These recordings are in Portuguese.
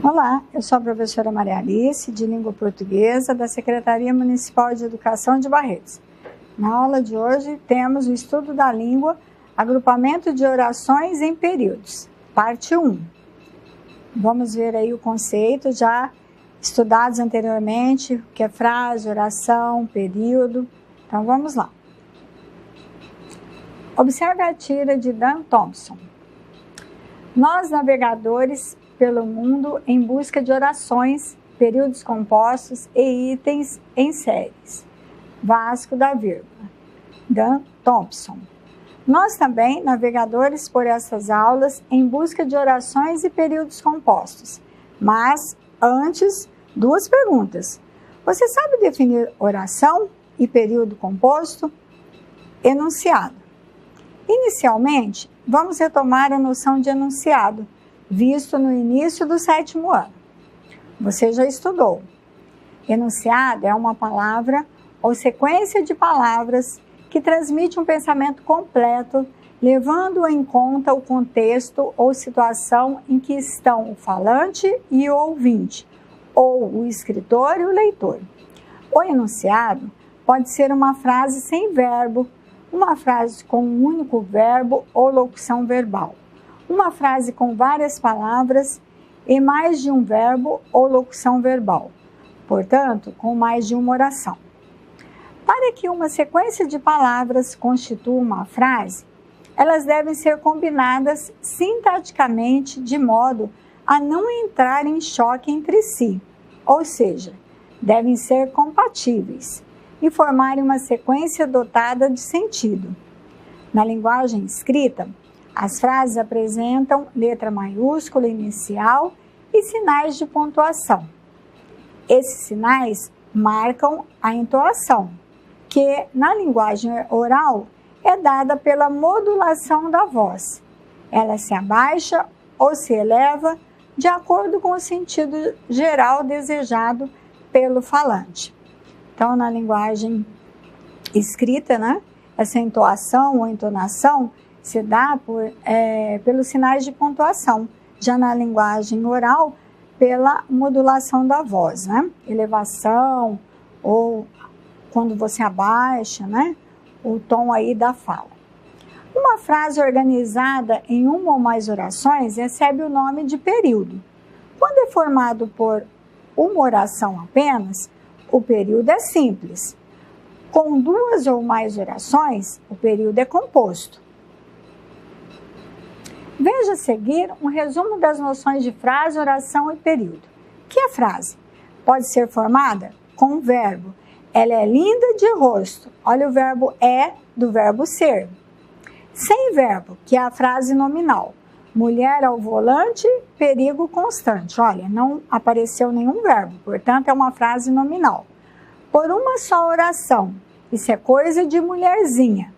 Olá, eu sou a professora Maria Alice, de Língua Portuguesa, da Secretaria Municipal de Educação de Barretos. Na aula de hoje, temos o estudo da língua, agrupamento de orações em períodos, parte 1. Vamos ver aí o conceito já estudados anteriormente, que é frase, oração, período. Então, vamos lá. Observe a tira de Dan Thompson. Nós, navegadores pelo mundo em busca de orações, períodos compostos e itens em séries. Vasco da vírgula. Dan Thompson. Nós também, navegadores por essas aulas em busca de orações e períodos compostos. Mas, antes, duas perguntas. Você sabe definir oração e período composto? Enunciado. Inicialmente, vamos retomar a noção de enunciado, visto no início do 7º ano. Você já estudou. Enunciado é uma palavra ou sequência de palavras que transmite um pensamento completo, levando em conta o contexto ou situação em que estão o falante e o ouvinte, ou o escritor e o leitor. O enunciado pode ser uma frase sem verbo, uma frase com um único verbo ou locução verbal, uma frase com várias palavras e mais de um verbo ou locução verbal, portanto, com mais de uma oração. Para que uma sequência de palavras constitua uma frase, elas devem ser combinadas sintaticamente de modo a não entrar em choque entre si, ou seja, devem ser compatíveis e formarem uma sequência dotada de sentido. Na linguagem escrita, as frases apresentam letra maiúscula inicial e sinais de pontuação. Esses sinais marcam a entoação, que na linguagem oral é dada pela modulação da voz. Ela se abaixa ou se eleva de acordo com o sentido geral desejado pelo falante. Então, na linguagem escrita, essa entoação ou entonação se dá pelos sinais de pontuação. Já na linguagem oral, pela modulação da voz, elevação ou quando você abaixa, o tom aí da fala. Uma frase organizada em uma ou mais orações recebe o nome de período. Quando é formado por uma oração apenas, o período é simples. Com duas ou mais orações, o período é composto. Veja a seguir um resumo das noções de frase, oração e período. O que é frase? Pode ser formada com um verbo. Ela é linda de rosto. Olha o verbo é do verbo ser. Sem verbo, que é a frase nominal. Mulher ao volante, perigo constante. Olha, não apareceu nenhum verbo, portanto é uma frase nominal. Por uma só oração. Isso é coisa de mulherzinha.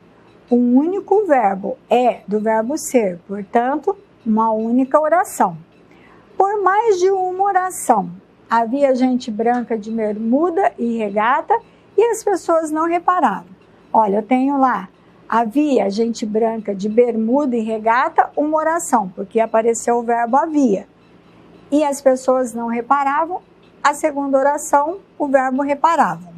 Um único verbo é do verbo ser, portanto, uma única oração. Por mais de uma oração, havia gente branca de bermuda e regata e as pessoas não reparavam. Olha, eu tenho lá, havia gente branca de bermuda e regata, uma oração, porque apareceu o verbo havia. E as pessoas não reparavam, a segunda oração, o verbo reparavam.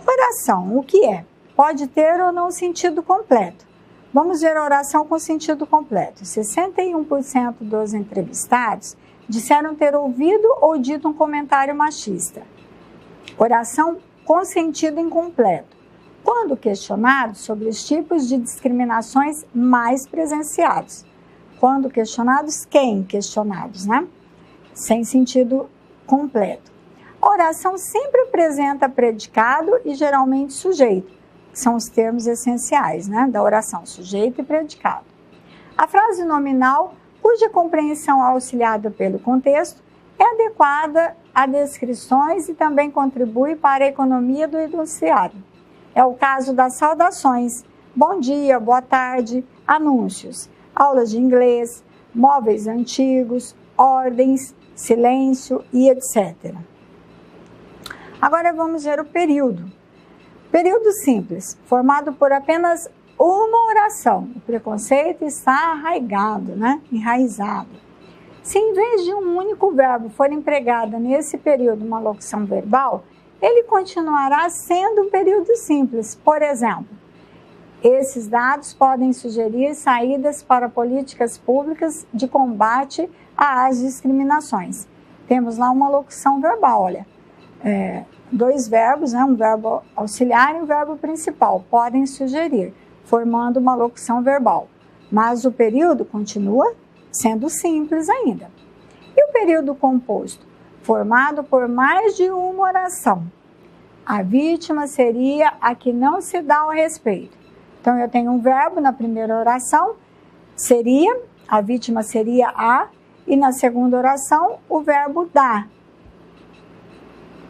Oração, o que é? Pode ter ou não sentido completo. Vamos ver a oração com sentido completo. 61% dos entrevistados disseram ter ouvido ou dito um comentário machista. Oração com sentido incompleto. Quando questionados sobre os tipos de discriminações mais presenciados. Quando questionados, quem questionados, Sem sentido completo. A oração sempre apresenta predicado e geralmente sujeito. São os termos essenciais, da oração, sujeito e predicado. A frase nominal, cuja compreensão auxiliada pelo contexto, é adequada a descrições e também contribui para a economia do enunciado. É o caso das saudações, bom dia, boa tarde, anúncios, aulas de inglês, móveis antigos, ordens, silêncio e etc. Agora vamos ver o período. Período simples, formado por apenas uma oração. O preconceito está arraigado, enraizado. Se em vez de um único verbo for empregada nesse período uma locução verbal, ele continuará sendo um período simples. Por exemplo, esses dados podem sugerir saídas para políticas públicas de combate às discriminações. Temos lá uma locução verbal, olha, dois verbos, um verbo auxiliar e um verbo principal, podem sugerir, formando uma locução verbal. Mas o período continua sendo simples ainda. E o período composto? Formado por mais de uma oração. A vítima seria a que não se dá ao respeito. Então, eu tenho um verbo na primeira oração, a vítima seria a, e na segunda oração, o verbo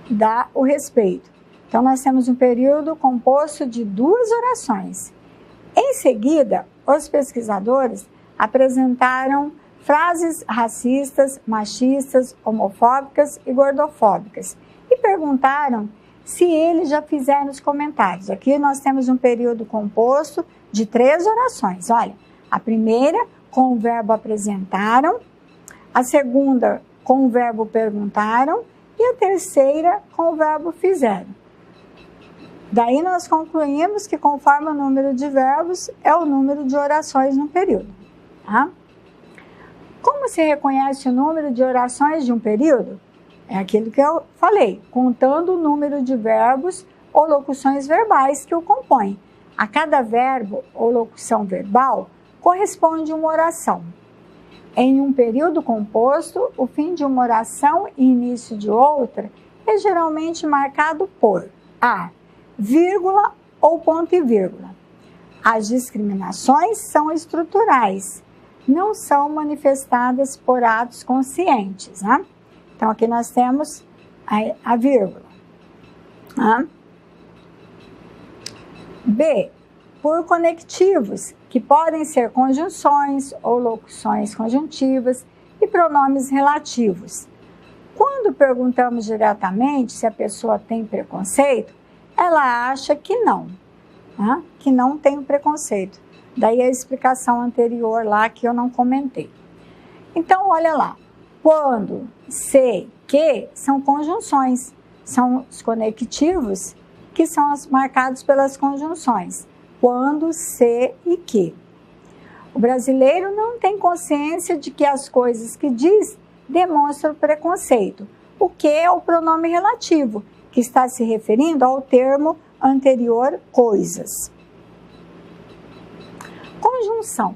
dá o respeito. Então, nós temos um período composto de duas orações. Em seguida, os pesquisadores apresentaram frases racistas, machistas, homofóbicas e gordofóbicas e perguntaram se eles já fizeram os comentários. Aqui nós temos um período composto de 3 orações. Olha, a primeira com o verbo apresentaram, a segunda com o verbo perguntaram e a terceira com o verbo fizeram. Daí nós concluímos que conforme o número de verbos é o número de orações no período. Tá? Como se reconhece o número de orações de um período? É aquilo que eu falei, contando o número de verbos ou locuções verbais que o compõem. A cada verbo ou locução verbal corresponde uma oração. Em um período composto, o fim de uma oração e início de outra é geralmente marcado por a vírgula ou ponto e vírgula. As discriminações são estruturais, não são manifestadas por atos conscientes, né? Então, aqui nós temos a vírgula. Tá? B, por conectivos, que podem ser conjunções ou locuções conjuntivas e pronomes relativos. Quando perguntamos diretamente se a pessoa tem preconceito, ela acha que não, tá? Que não tem preconceito. Daí a explicação anterior lá que eu não comentei. Então, olha lá. Quando, se, que são conjunções, são os conectivos que são marcados pelas conjunções. Quando, se e que. O brasileiro não tem consciência de que as coisas que diz demonstram preconceito. O que é o pronome relativo, que está se referindo ao termo anterior, coisas. Conjunção.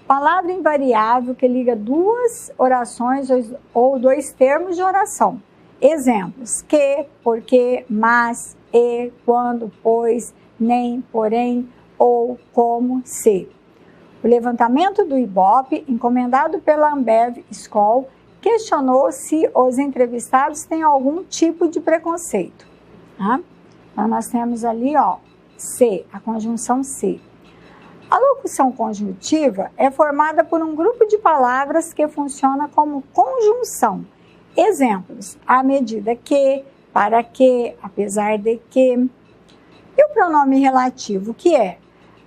Palavra invariável que liga duas orações ou dois termos de oração. Exemplos: que, porque, mas, e, quando, pois, nem, porém, ou, como, se. O levantamento do Ibope, encomendado pela Ambev Escol, questionou se os entrevistados têm algum tipo de preconceito. Tá? Então, nós temos ali, se, a conjunção se. A locução conjuntiva é formada por um grupo de palavras que funciona como conjunção. Exemplos: à medida que, para que, apesar de que. E o pronome relativo, que é?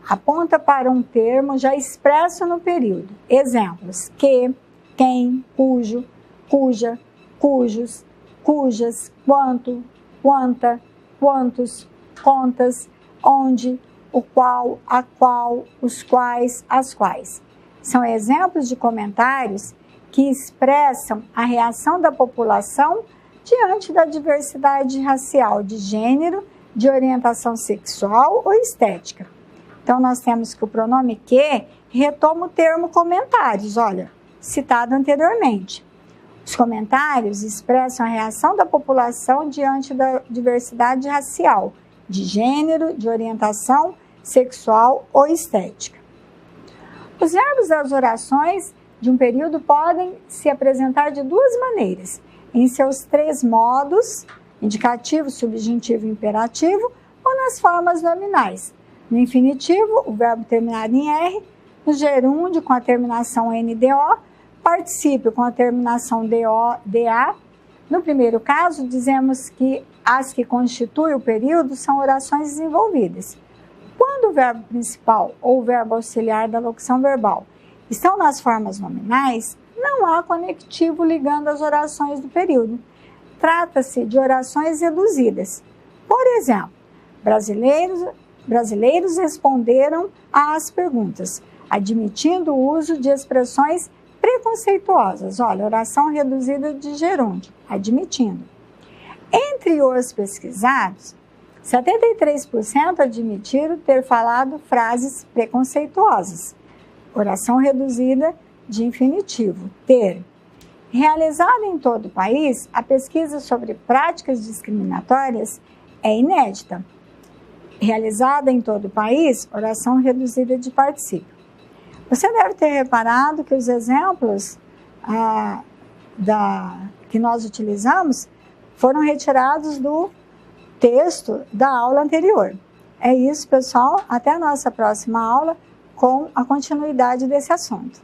Aponta para um termo já expresso no período. Exemplos: que, quem, cujo, cuja, cujos, cujas, quanto, quanta, quantos, contas, onde, o qual, a qual, os quais, as quais. São exemplos de comentários que expressam a reação da população diante da diversidade racial, de gênero, de orientação sexual ou estética. Então, nós temos que o pronome que retoma o termo comentários, olha, citado anteriormente. Os comentários expressam a reação da população diante da diversidade racial, de gênero, de orientação sexual ou estética. Os verbos das orações de um período podem se apresentar de duas maneiras, em seus 3 modos, indicativo, subjuntivo e imperativo, ou nas formas nominais. No infinitivo, o verbo terminado em R, no gerúndio com a terminação NDO, particípio com a terminação DO, DA. No primeiro caso, dizemos que as que constituem o período são orações desenvolvidas. Quando o verbo principal ou o verbo auxiliar da locução verbal estão nas formas nominais, não há conectivo ligando as orações do período. Trata-se de orações reduzidas. Por exemplo, brasileiros responderam às perguntas, admitindo o uso de expressões preconceituosas. Olha, oração reduzida de gerúndio, admitindo. Entre os pesquisados, 73% admitiram ter falado frases preconceituosas. Oração reduzida de infinitivo, ter. Realizada em todo o país, a pesquisa sobre práticas discriminatórias é inédita. Realizada em todo o país, oração reduzida de particípio. Você deve ter reparado que os exemplos que nós utilizamos foram retirados do texto da aula anterior. É isso, pessoal. Até a nossa próxima aula com a continuidade desse assunto.